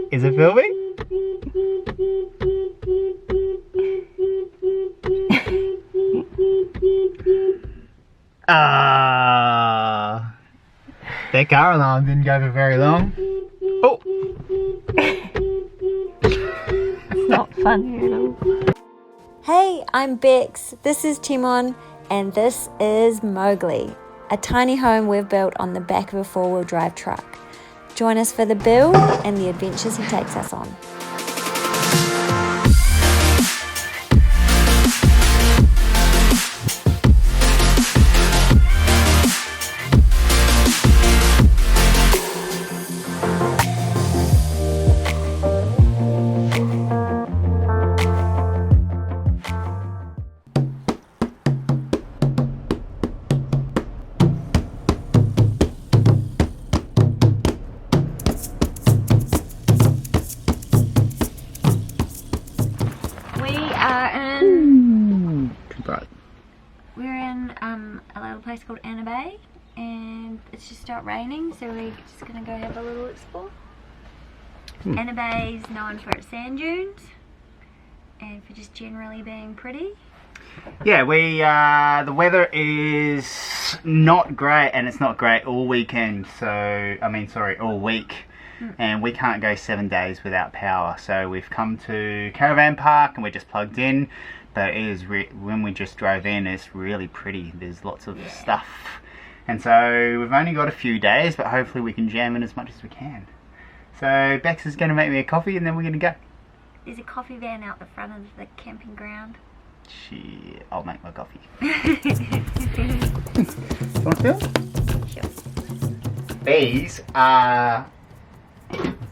Is it filming? That car alarm didn't go for very long. Oh! It's not funny at all. Hey, I'm Becs, this is Tymon, and this is Mowgli, a tiny home we've built on the back of a four-wheel drive truck. Join us for the build and the adventures he takes us on. We're in a little place called Bay, and it's just stopped raining, so we're just going to go have a little explore. Bay is known for its sand dunes and for just generally being pretty. Yeah, the weather is not great, and it's not great all weekend, all week. And we can't go 7 days without power, so we've come to Caravan Park and we're just plugged in. But it is when we just drove in, it's really pretty. There's lots of stuff, and so we've only got a few days, but hopefully we can jam in as much as we can. So Bex is going to make me a coffee, and then we're going to go. There's a coffee van out the front of the camping ground. Shit, I'll make my coffee. You want to feel? Sure. These are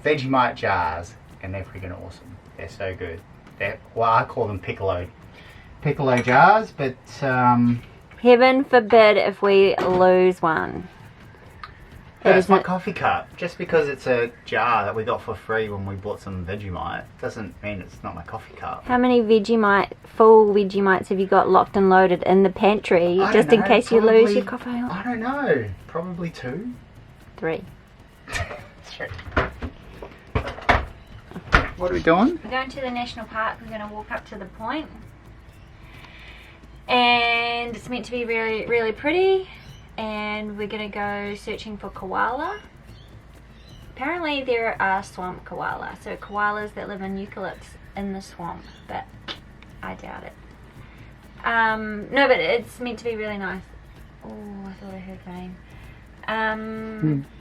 Vegemite jars, and they're freaking awesome. They're so good. I call them piccolo jars, but Heaven forbid if we lose one. it's my coffee cup. Just because it's a jar that we got for free when we bought some Vegemite doesn't mean it's not my coffee cup. How many full Vegemites have you got locked and loaded in the pantry just in case you lose your coffee? I don't know. Probably 2. 3. 3. What are we doing? We're going to the national park. We're going to walk up to the point, and it's meant to be really, really pretty, and we're going to go searching for koala. Apparently there are swamp koala, so koalas that live in eucalypts in the swamp, but I doubt it. No, but it's meant to be really nice. Oh, I thought I heard rain.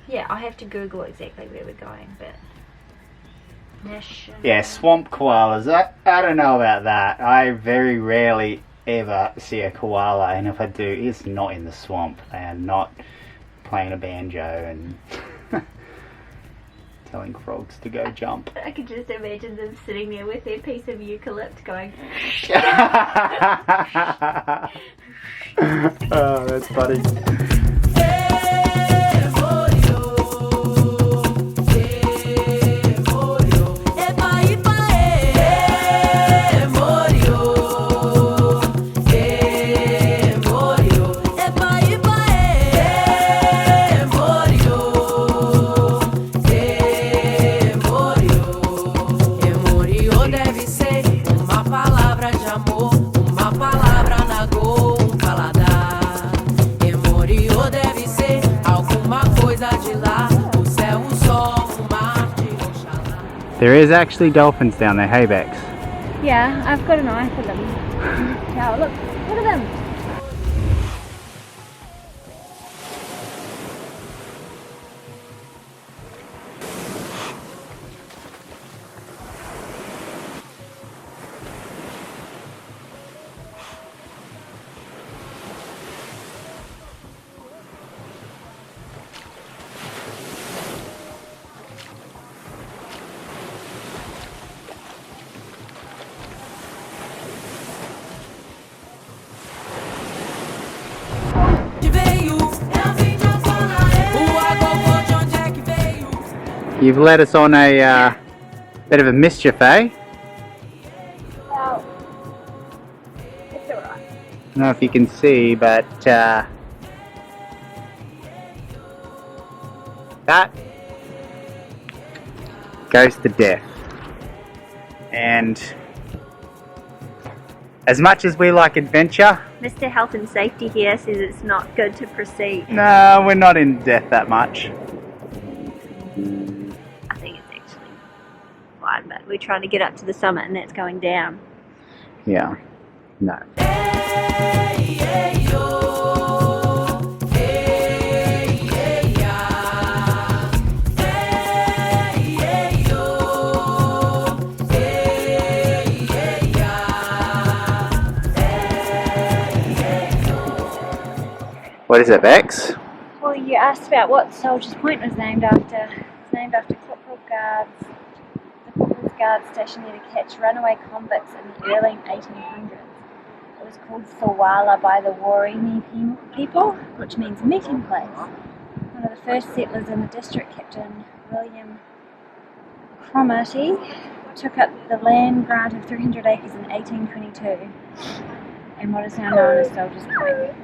Yeah, I'll have to Google exactly where we're going, but yeah, swamp koalas. I don't know about that. I very rarely ever see a koala, and if I do, it's not in the swamp. They are not playing a banjo and telling frogs to go jump. I could just imagine them sitting there with their piece of eucalypt going. Oh, that's funny. There is actually dolphins down there, hey Bex? Yeah, I've got an eye for them. Wow, look at them. You've led us on a bit of a mischief, eh? Well, it's alright. I don't know if you can see, but that goes to death. And as much as we like adventure, Mr. Health and Safety here says it's not good to proceed. no, we're not in death that much. I think it's actually fine, but we're trying to get up to the summit and that's going down. Yeah, no. What is it, Bex? Well, you asked about what Soldiers Point was named after. It's named after Corporal Guards, the Corporal's Guard station there to catch runaway convicts in the early 1800s. It was called Thawala by the Worimi people, which means meeting place. One of the first settlers in the district, Captain William Cromarty, took up the land grant of 300 acres in 1822, and what is now known as Soldiers Point.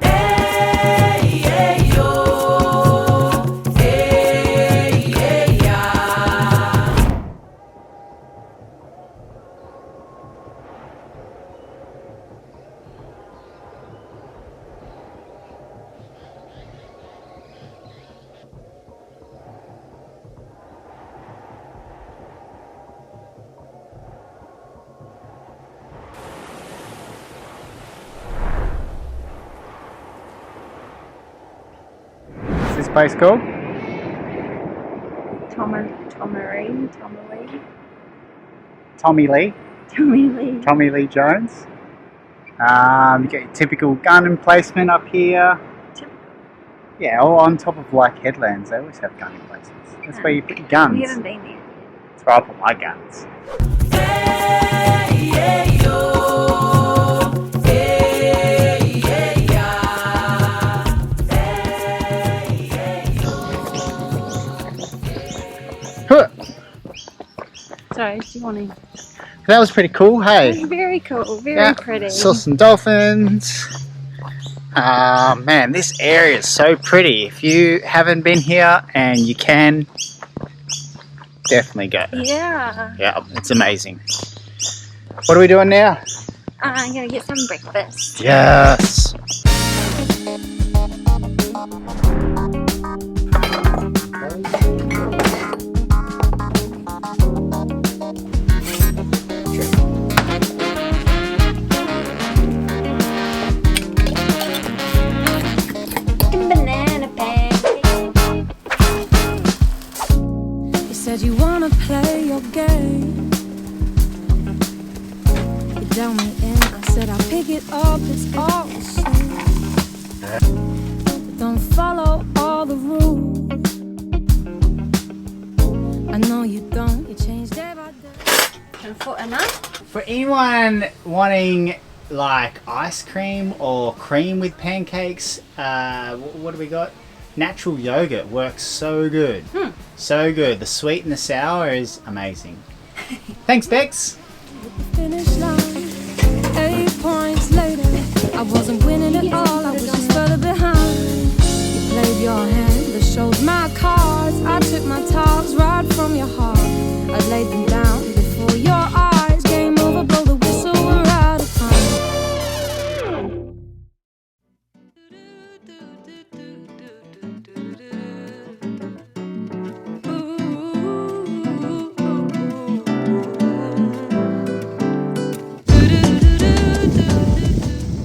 What's this place called? Tomaree. Tommy Lee Jones. You get your typical gun emplacement up here. Yeah, all on top of like headlands. They always have gun emplacements. That's where you put your guns. We haven't been there. That's where I put my guns. Sorry, do you want to? That was pretty cool, hey? Very cool, very pretty. Saw some dolphins. Man, this area is so pretty. If you haven't been here and you can, definitely go. Yeah. Yeah, it's amazing. What are we doing now? I'm going to get some breakfast. Yes. Banana pancake. You said you wanna play your game. You dealt me in. I said I'll pick it up. It's all the same. But don't follow all the rules. I know you don't. You change day by day. And for enough? For anyone wanting like ice cream or cream with pancakes, what do we got? Natural yogurt works so good. So good. The sweet and the sour is amazing. Thanks, Bex. Finish line. 8 points later, I wasn't winning at all. I was just further behind. You played your hand, that showed my cards. I took my talks right from your heart. I laid them down before your eyes. Game over, blow the whistle, we're out of time.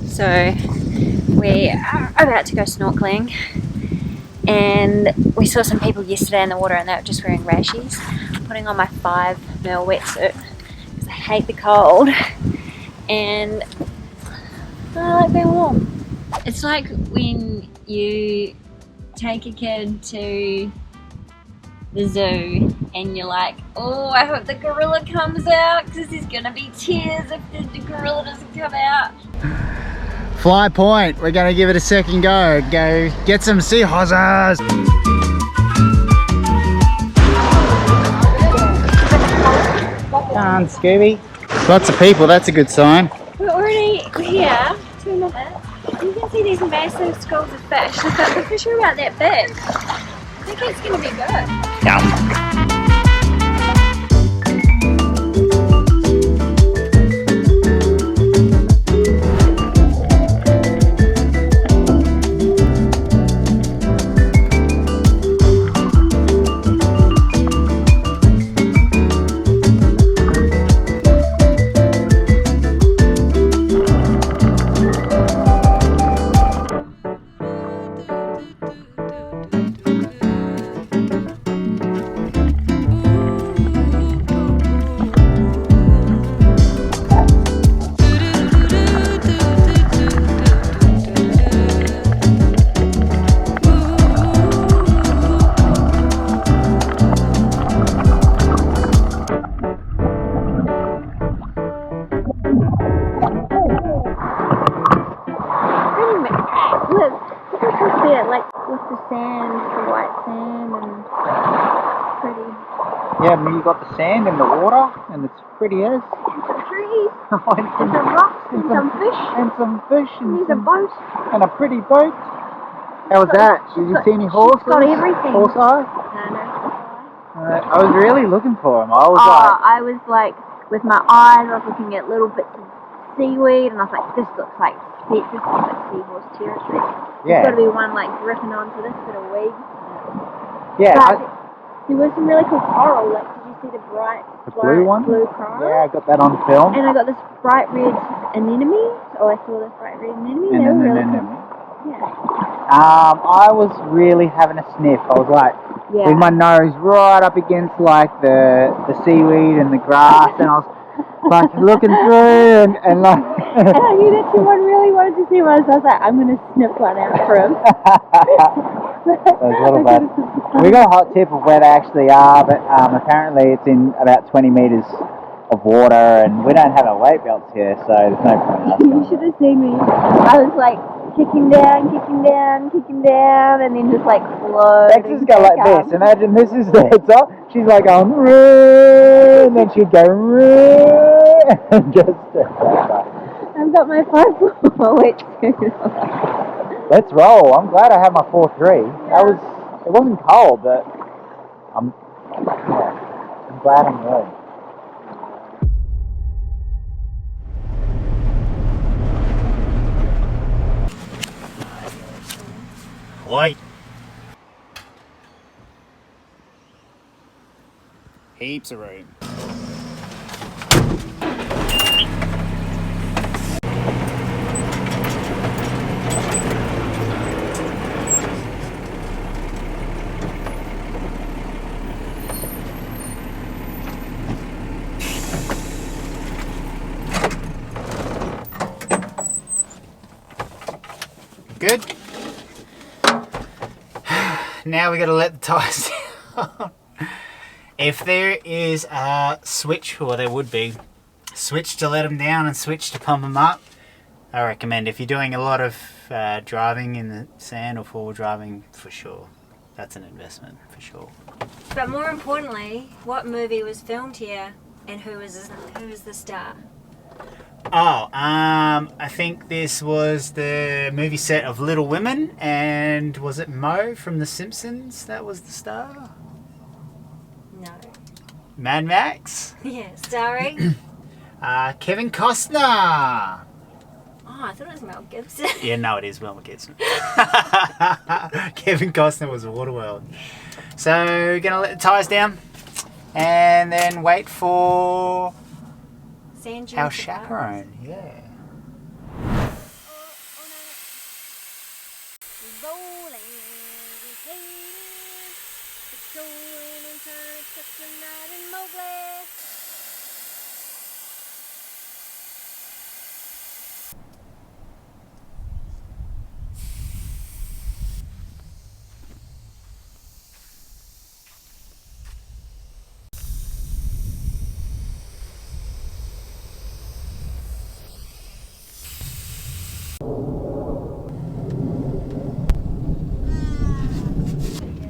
So we are about to go snorkeling, and we saw some people yesterday in the water and they were just wearing rashies. I'm putting on my 5 mil wetsuit because I hate the cold and I like being warm. It's like when you take a kid to the zoo and you're like, oh, I hope the gorilla comes out because there's gonna be tears if the gorilla doesn't come out. Fly Point. We're going to give it a second go. Go get some sea horses. Darn, Scooby. Lots of people. That's a good sign. We're already here, 2 minutes. You can see these massive schools of fish, but the fish are about that big. I think it's going to be good. Yum. got the sand and the water, and it's pretty as. And some trees, and and some rocks, and some fish. And some fish. And there's a boat. And a pretty boat. How was that? Did you see any horses? She's got everything. Horse eye? No. I was really looking for them. I was like, with my eyes, I was looking at little bits of seaweed, and I was like, this looks like seahorse territory. Yeah. There's got to be one like gripping onto this bit of weed. Yeah. But there was some really cool coral. Like, did you see the blue one? Blue coral. Yeah, I got that on film. And I got this bright red anemone. Oh, I saw this bright red anemone. They were really cool. Yeah. I was really having a sniff. I was like, with my nose right up against like the seaweed and the grass, and I was like looking through and like. And I knew that Tymon really wanted to see one, so I was like, I'm going to snip one out for him. We got a hot tip of where they actually are, but apparently it's in about 20 metres of water, and we don't have our weight belts here, so there's no point in us. You should have seen me. I was like kicking down, and then just like floating. Bex just go like this. Imagine this is the heads up. She's like going, and then she'd go, and just. I've got my 5-4 wetsuit. Let's roll. I'm glad I had my 4-3. It wasn't cold, but I'm glad I'm warm. White. Heaps of room. Good. Now we got to let the tyres down. If there is a switch, or there would be, switch to let them down and switch to pump them up, I recommend. If you're doing a lot of driving in the sand or forward driving, for sure. That's an investment, for sure. But more importantly, what movie was filmed here, and who is the star? Oh, I think this was the movie set of Little Women, and was it Moe from The Simpsons that was the star? No. Mad Max? Yeah, starring? Kevin Costner! Oh, I thought it was Mel Gibson. Yeah, no, it is Mel Gibson. Kevin Costner was Waterworld. So, we're going to let the tyres down, and then wait for... our chaperone, yeah.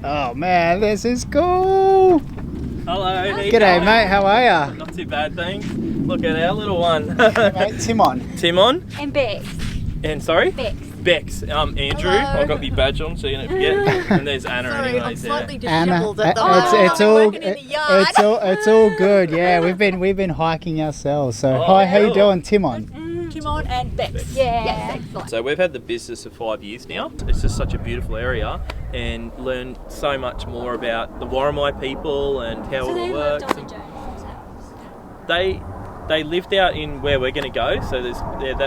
Oh man, this is cool! Hello, G'day mate, how are ya? Not too bad, thanks. Look at our little one. Hey, mate, Tymon. Tymon. And Becs. And sorry? Becs. Becs. Andrew. Hello. I've got my badge on so you don't forget. And there's Anna. Sorry, I'm slightly Anna, disheveled at the moment. it's all good. Yeah, we've been hiking ourselves. So hi, how you doing, Tymon? Tymon and Becs. Yeah. Yes, excellent. So we've had the business for 5 years now. It's just such a beautiful area, and learned so much more about the Worimi people and how it all works. They lived out in where we're going to go, so they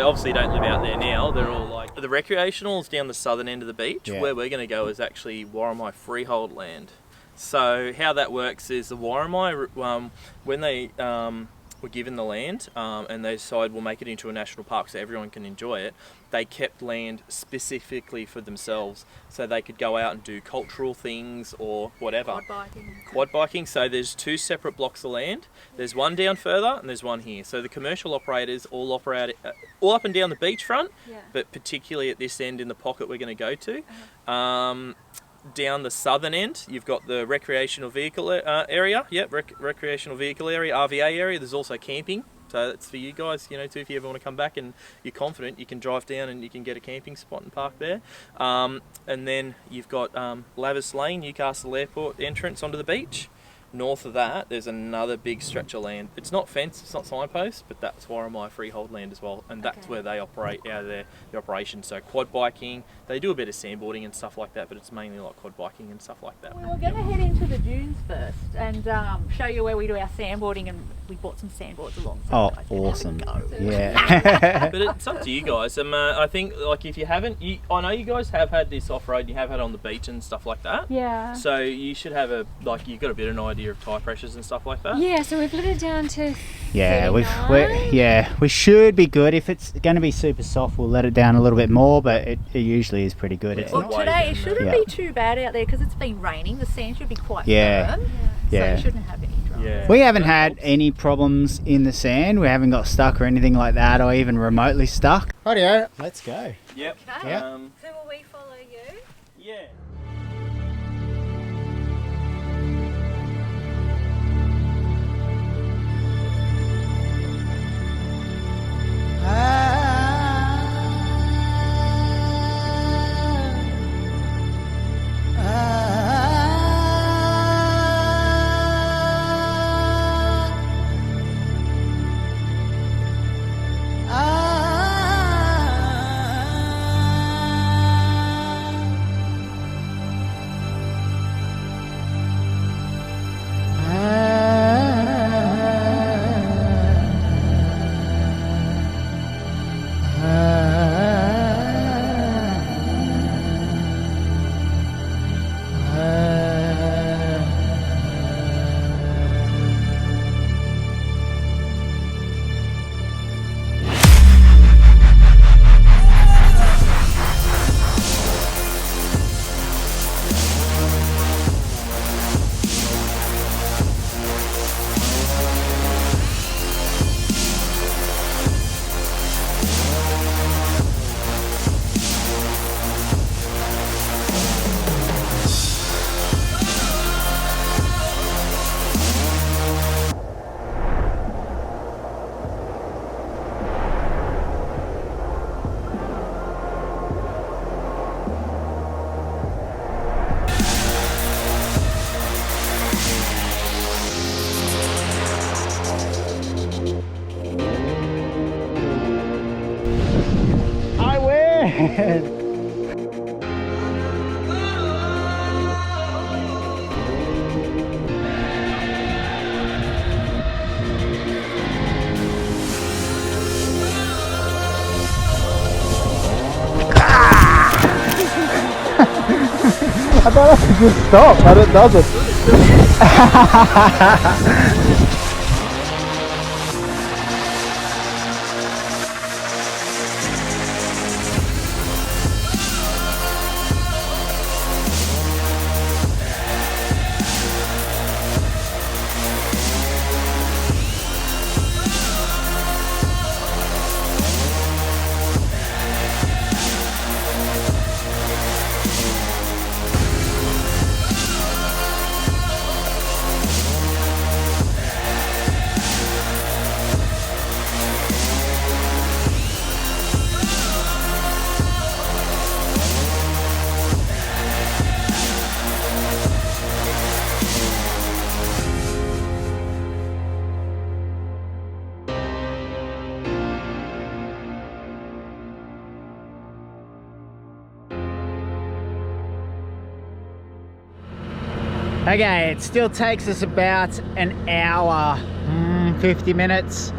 obviously don't live out there now. They're all like the recreational is down the southern end of the beach. Yeah. Where we're going to go is actually Worimi freehold land. So how that works is the Worimi, when they were given the land and they decided we'll make it into a national park so everyone can enjoy it, they kept land specifically for themselves so they could go out and do cultural things or whatever. Quad biking. So there's 2 separate blocks of land. There's one down further and there's one here. So the commercial operators all operate all up and down the beachfront, but particularly at this end in the pocket we're going to go to. down the southern end, you've got the recreational vehicle area. Yep, recreational vehicle area, RVA area. There's also camping. So that's for you guys, you know, too, if you ever want to come back and you're confident, you can drive down and you can get a camping spot and park there. And then you've got Lavis Lane, Newcastle Airport entrance onto the beach. North of that, there's another big stretch of land. It's not fenced, it's not signpost, but that's Worimi freehold land as well, and that's where they operate out of their operation. So quad biking, they do a bit of sandboarding and stuff like that, but it's mainly like quad biking and stuff like that. We were going to head into the dunes first and show you where we do our sandboarding, and we bought some sandboards along. Oh, awesome! Yeah. But it's up to you guys. I think, like, if you haven't, I know you guys have had this off road. You have had it on the beach and stuff like that. Yeah. So you should have you've got a bit of an idea of tyre pressures and stuff like that. Yeah, so we've let it down to Yeah, 39. we should be good. If it's going to be super soft, we'll let it down a little bit more, but it usually is pretty good. It's Well, not, today it shouldn't be too bad out there because it's been raining. The sand should be quite firm. Yeah. So you shouldn't have any trouble. Yeah. we haven't had any problems in the sand. We haven't got stuck or anything like that, or even remotely stuck. Rightio, let's go. Yep. Okay. Yeah. So will we follow you? Yeah. I thought I could just stop, but it doesn't. Okay, it still takes us about an hour, 50 minutes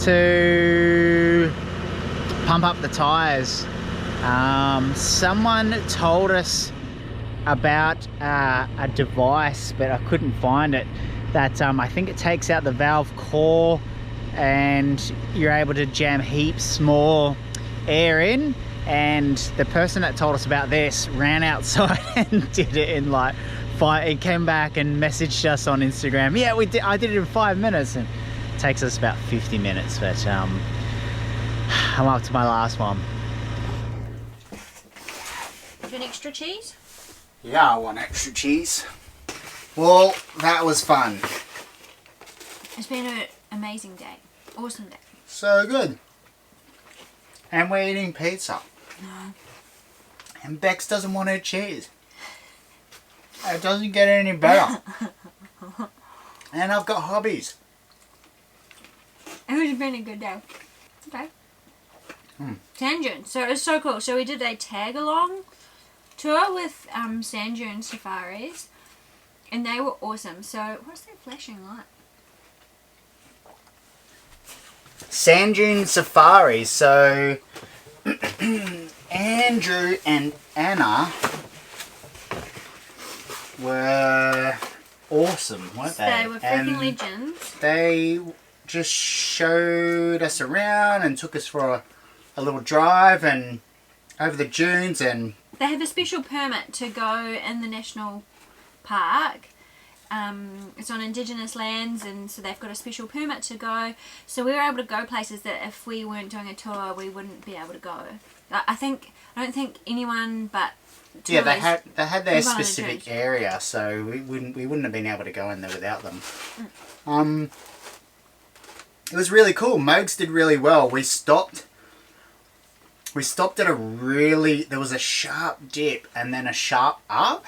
to pump up the tyres. Someone told us about a device, but I couldn't find it, that I think it takes out the valve core and you're able to jam heaps more air in. And the person that told us about this ran outside and did it in like he came back and messaged us on Instagram. Yeah, I did it in 5 minutes, and it takes us about 50 minutes. But I'm up to my last one. Have an extra cheese? Yeah, I want extra cheese. Well, that was fun. It's been an amazing day. Awesome day. So good. And we're eating pizza. No. And Bex doesn't want her cheese. It doesn't get any better. And I've got hobbies. It would been a good day. Okay. Sand dunes. So it was so cool. So we did a tag along tour with Sand Dune Safaris. And they were awesome. So what's that flashing light? Sand Dune Safari. So Andrew and Anna were awesome, weren't they? They were freaking legends. They just showed us around and took us for a little drive and over the dunes, and They have a special permit to go in the national park. It's on Indigenous lands, and so they've got a special permit to go. So we were able to go places that if we weren't doing a tour, we wouldn't be able to go. I don't think anyone but yeah, tourists they had their live on the specific dunes. area, so we wouldn't have been able to go in there without them. It was really cool. Mowgs did really well. We stopped at there was a sharp dip and then a sharp up.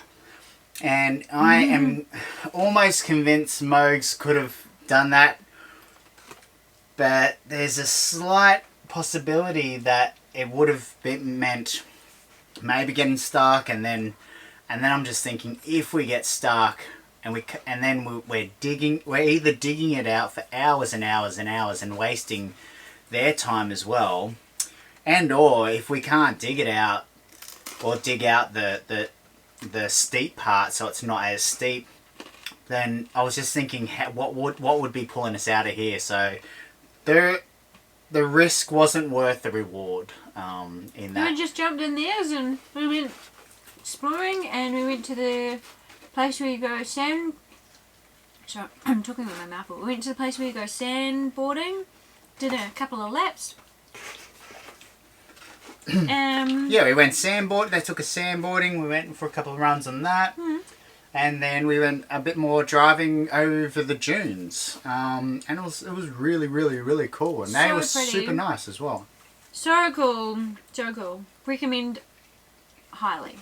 And I am almost convinced Mowgs could have done that. But there's a slight possibility that it would have meant maybe getting stuck, and then I'm just thinking, if we get stuck and we're either digging it out for hours and hours and hours and wasting their time as well, and or if we can't dig it out or dig out the steep part so it's not as steep, then I was just thinking, what would be pulling us out of here? So the risk wasn't worth the reward in that. We just jumped in theirs and we went exploring, and we went to the place where you go sand. Sorry, I'm talking with my mouth full. We went to the place where you go sandboarding, did a couple of laps. Yeah, we went sandboard. They took us sandboarding. We went for a couple of runs on that. And then we went a bit more driving over the dunes. And it was really, really, really cool. And they were super nice as well. So cool. So cool. Recommend highly.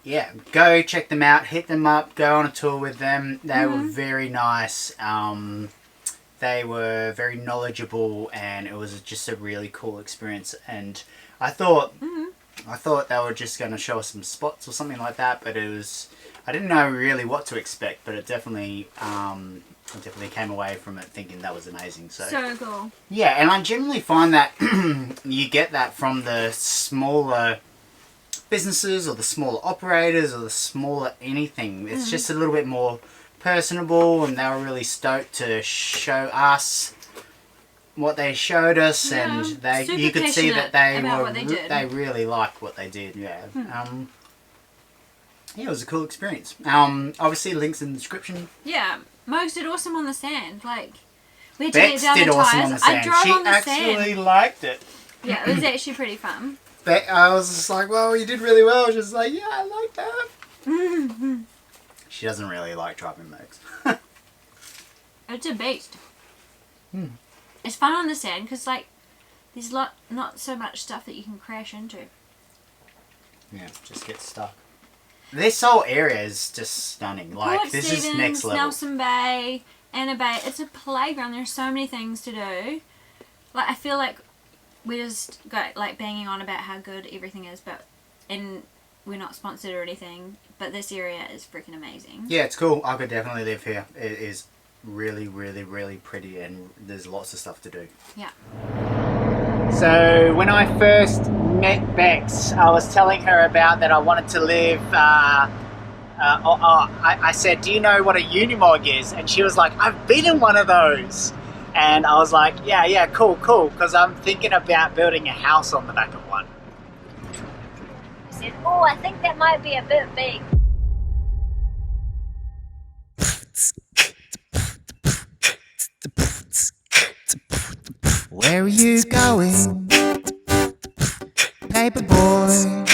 Yeah, go check them out. Hit them up. Go on a tour with them. They were very nice. They were very knowledgeable, and it was just a really cool experience. And I thought they were just going to show us some spots or something like that, but I didn't know really what to expect, but it definitely came away from it thinking that was amazing. So cool. Yeah, and I generally find that you get that from the smaller businesses or the smaller operators or the smaller anything. It's just a little bit more personable, and they were really stoked to show us what they showed us, and you could see that they really liked what they did. Yeah. Yeah, it was a cool experience. Obviously links in the description. Yeah, Mowgs did awesome on the sand. Like, we had Bex to get down did the awesome tires. on the sand. I drove She on the actually sand. liked it. Yeah, it was actually pretty fun. I was just like, well, you did really well. She was like, yeah, I like that. She doesn't really like driving Mowgs. It's a beast. It's fun on the sand because, like, there's not so much stuff that you can crash into. Yeah, just get stuck. This whole area is just stunning. Like, Port this Stevens, is next level. Nelson Bay, Anna Bay. It's a playground. There's so many things to do. Like, I feel like we just got like banging on about how good everything is, and we're not sponsored or anything. But this area is freaking amazing. Yeah, it's cool. I could definitely live here. It is really, really, really pretty, and there's lots of stuff to do. Yeah. So when I first met Bex, I was telling her about that I wanted to live. I said, "Do you know what a Unimog is?" And she was like, "I've been in one of those." And I was like, "Yeah, cool," because I'm thinking about building a house on the back of one. I said, oh, I think that might be a bit big. Where are you going, paper boy?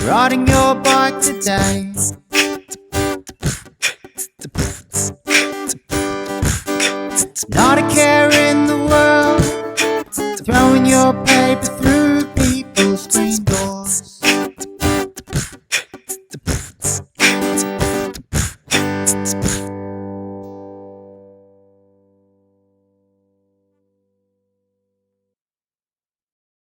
Right riding your bike today. Not a care in the world, throwing your paper